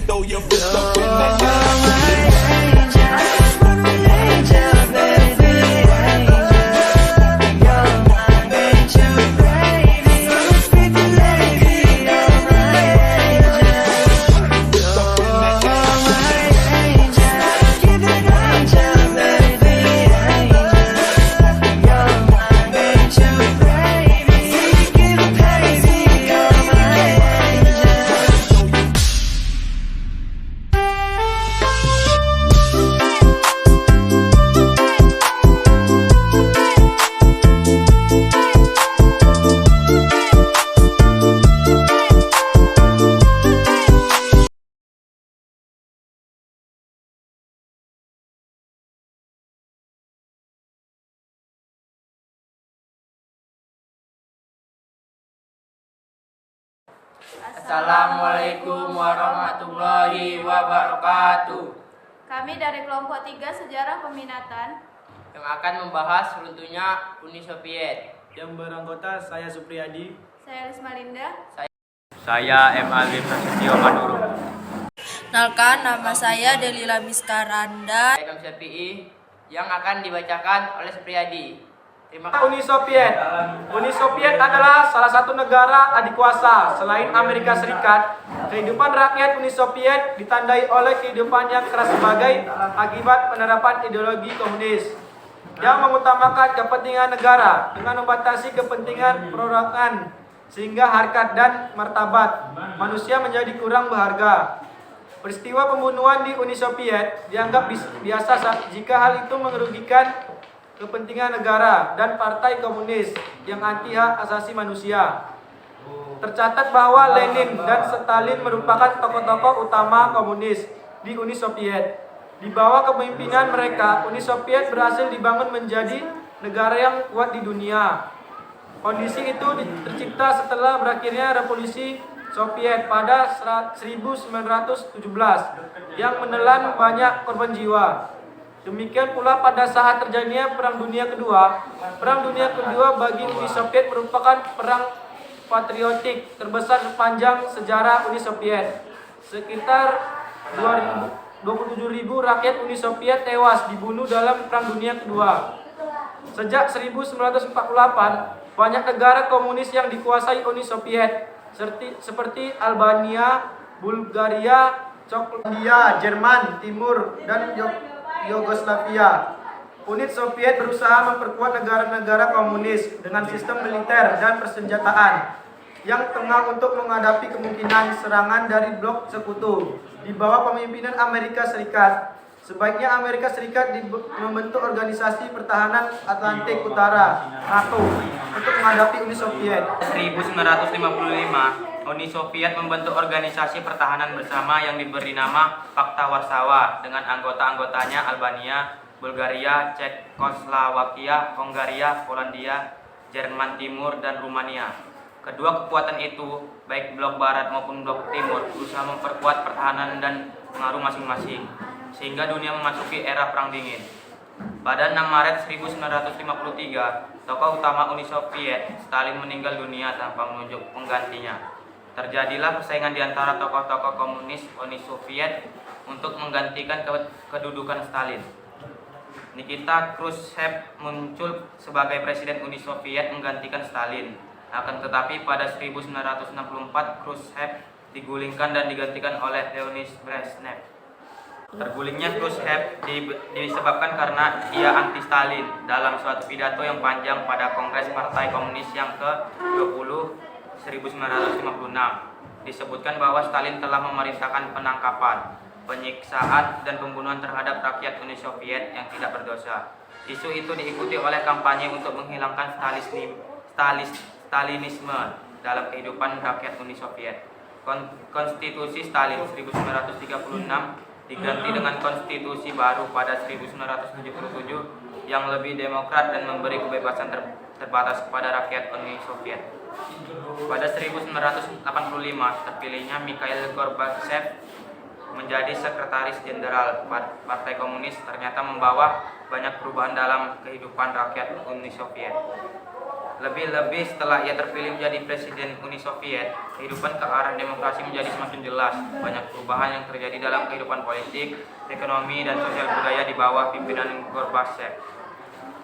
throw your fist up in the air. Assalamualaikum warahmatullahi wabarakatuh. Kami dari kelompok 3 Sejarah Peminatan Yang akan membahas runtuhnya Uni Soviet. Yang beranggota saya Supriyadi, saya Risma Linda. Saya M. Alim Nasution Manurung. Kenalkan, nama saya Delila Miskaranda. Saya Syafi'i yang akan dibacakan oleh Supriyadi. Terima kasih. Uni Soviet. Uni Soviet adalah salah satu negara adikuasa selain Amerika Serikat. Kehidupan rakyat Uni Soviet ditandai oleh kehidupan yang keras sebagai akibat penerapan ideologi komunis yang mengutamakan kepentingan negara dengan membatasi kepentingan perorangan, sehingga harkat dan martabat manusia menjadi kurang berharga. Peristiwa pembunuhan di Uni Soviet dianggap biasa jika hal itu merugikan kepentingan negara dan partai komunis yang anti hak asasi manusia. Tercatat bahwa Lenin dan Stalin merupakan tokoh-tokoh utama komunis di Uni Soviet. Di bawah kepemimpinan mereka, Uni Soviet berhasil dibangun menjadi negara yang kuat di dunia. Kondisi itu tercipta setelah berakhirnya Revolusi Soviet pada 1917 yang menelan banyak korban jiwa. Demikian pula pada saat terjadinya Perang Dunia Kedua. Perang Dunia Kedua bagi Uni Soviet merupakan perang patriotik terbesar sepanjang sejarah Uni Soviet. Sekitar 27.000 rakyat Uni Soviet tewas dibunuh dalam Perang Dunia Kedua. Sejak 1948, banyak negara komunis yang dikuasai Uni Soviet seperti Albania, Bulgaria, Czechoslovakia, Jerman Timur, dan Yugoslavia. Unit Soviet berusaha memperkuat negara-negara komunis dengan sistem militer dan persenjataan yang tengah untuk menghadapi kemungkinan serangan dari blok sekutu di bawah pemimpinan Amerika Serikat. Sebaiknya Amerika Serikat membentuk Organisasi Pertahanan Atlantik Utara (NATO) untuk menghadapi Uni Soviet. 1955, Uni Soviet membentuk organisasi pertahanan bersama yang diberi nama Pakta Warsawa dengan anggota-anggotanya Albania, Bulgaria, Cekoslowakia, Hongaria, Polandia, Jerman Timur, dan Rumania. Kedua kekuatan itu, baik blok barat maupun blok timur, berusaha memperkuat pertahanan dan pengaruh masing-masing, sehingga dunia memasuki era Perang Dingin. Pada 6 Maret 1953, tokoh utama Uni Soviet, Stalin, meninggal dunia tanpa menunjuk penggantinya. Terjadilah persaingan di antara tokoh-tokoh komunis Uni Soviet untuk menggantikan kedudukan Stalin. Nikita Khrushchev muncul sebagai presiden Uni Soviet menggantikan Stalin. Akan tetapi pada 1964 Khrushchev digulingkan dan digantikan oleh Leonid Brezhnev. Tergulingnya Khrushchev disebabkan karena ia anti-Stalin. Dalam suatu pidato yang panjang pada Kongres Partai Komunis yang ke-20 1956, disebutkan bahwa Stalin telah memerintahkan penangkapan, penyiksaan, dan pembunuhan terhadap rakyat Uni Soviet yang tidak berdosa. Isu itu diikuti oleh kampanye untuk menghilangkan Stalinisme dalam kehidupan rakyat Uni Soviet. Konstitusi Stalin 1936 diganti dengan konstitusi baru pada 1977 yang lebih demokrat dan memberi kebebasan terbatas kepada rakyat Uni Soviet. Pada 1985 terpilihnya Mikhail Gorbachev menjadi sekretaris jenderal Partai Komunis, ternyata membawa banyak perubahan dalam kehidupan rakyat Uni Soviet. Lebih-lebih setelah ia terpilih menjadi Presiden Uni Soviet, kehidupan ke arah demokrasi menjadi semakin jelas. Banyak perubahan yang terjadi dalam kehidupan politik, ekonomi, dan sosial budaya di bawah pimpinan Gorbachev.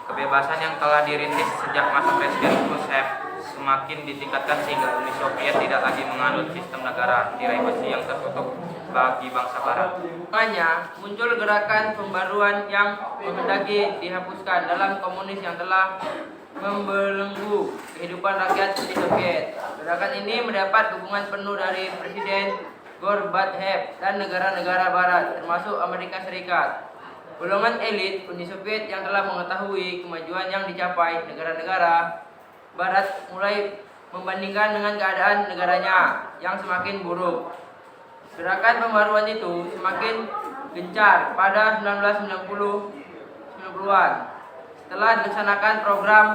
Kebebasan yang telah dirintis sejak masa Presiden Khrushchev semakin ditingkatkan sehingga Uni Soviet tidak lagi menganut sistem negara direvisi yang tertutup bagi bangsa Barat. Makanya muncul gerakan pembaruan yang menghendaki dihapuskan dalam komunis yang telah membelenggu kehidupan rakyat Uni Soviet. Gerakan ini mendapat dukungan penuh dari Presiden Gorbachev dan negara-negara Barat, termasuk Amerika Serikat. Golongan elit Uni Soviet yang telah mengetahui kemajuan yang dicapai negara-negara Barat mulai membandingkan dengan keadaan negaranya yang semakin buruk. Gerakan pembaruan itu semakin gencar pada 1990-an setelah dilaksanakan program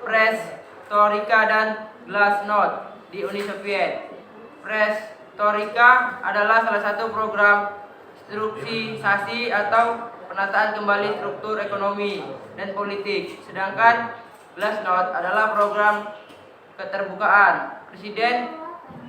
Perestroika dan Glasnost di Uni Soviet. Perestroika adalah salah satu program strukturisasi atau penataan kembali struktur ekonomi dan politik, sedangkan Glasnost adalah program keterbukaan. Presiden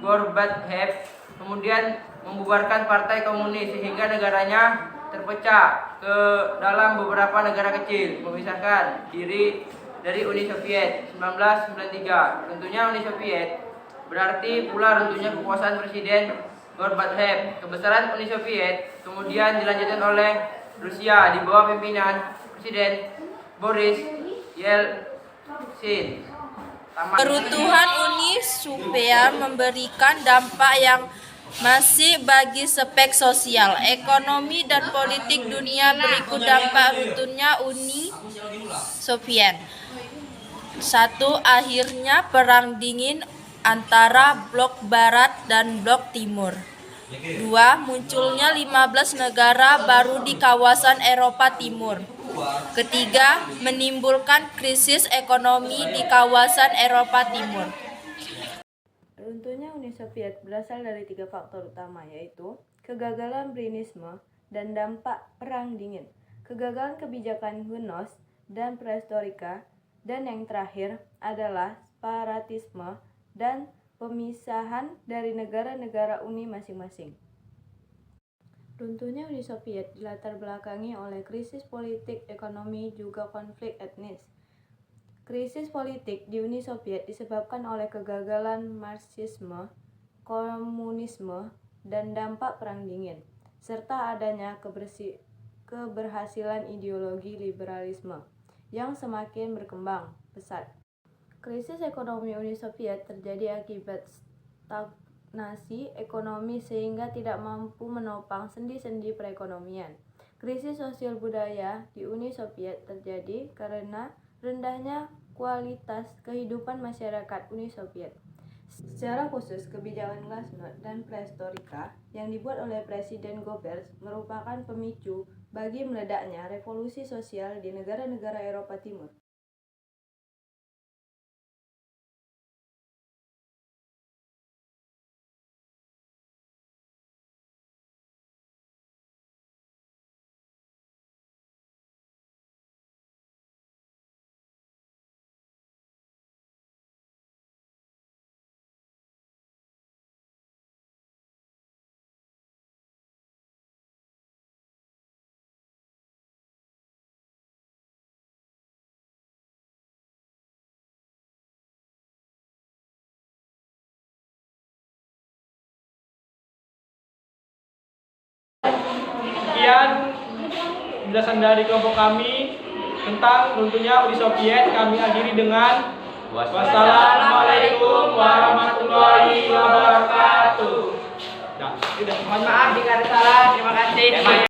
Gorbachev kemudian membubarkan Partai Komunis sehingga negaranya terpecah ke dalam beberapa negara kecil, memisahkan diri dari Uni Soviet 1993. Tentunya Uni Soviet berarti pula runtuhnya kekuasaan Presiden Gorbachev. Kebesaran Uni Soviet kemudian dilanjutkan oleh Rusia di bawah pimpinan Presiden Boris Yeltsin. Keruntuhan Uni Soviet memberikan dampak yang masih bagi aspek sosial, ekonomi, dan politik dunia. Berikut dampak runtuhnya Uni Soviet. 1. Akhirnya Perang Dingin antara Blok Barat dan Blok Timur. 2. Munculnya 15 negara baru di kawasan Eropa Timur. Ketiga, menimbulkan krisis ekonomi di kawasan Eropa Timur. Runtuhnya Uni Soviet berasal dari 3 faktor utama, yaitu kegagalan Brezhnev dan dampak Perang Dingin, kegagalan kebijakan Glasnost dan Perestroika, dan yang terakhir adalah separatisme dan pemisahan dari negara-negara Uni masing-masing. Runtuhnya Uni Soviet dilatar belakangi oleh krisis politik, ekonomi, juga konflik etnis. Krisis politik di Uni Soviet disebabkan oleh kegagalan Marxisme, komunisme, dan dampak Perang Dingin, serta adanya keberhasilan ideologi liberalisme yang semakin berkembang pesat. Krisis ekonomi Uni Soviet terjadi akibat stagnasi ekonomi sehingga tidak mampu menopang sendi-sendi perekonomian. Krisis sosial budaya di Uni Soviet terjadi karena rendahnya kualitas kehidupan masyarakat Uni Soviet. Secara khusus, kebijakan Glasnost dan Perestroika yang dibuat oleh Presiden Goebbels merupakan pemicu bagi meledaknya revolusi sosial di negara-negara Eropa Timur. Sekian penjelasan dari kelompok kami tentang runtuhnya Uni Soviet. Kami akhiri dengan wassalamualaikum warahmatullahi wabarakatuh. Mohon maaf jika ada salah. Terima kasih.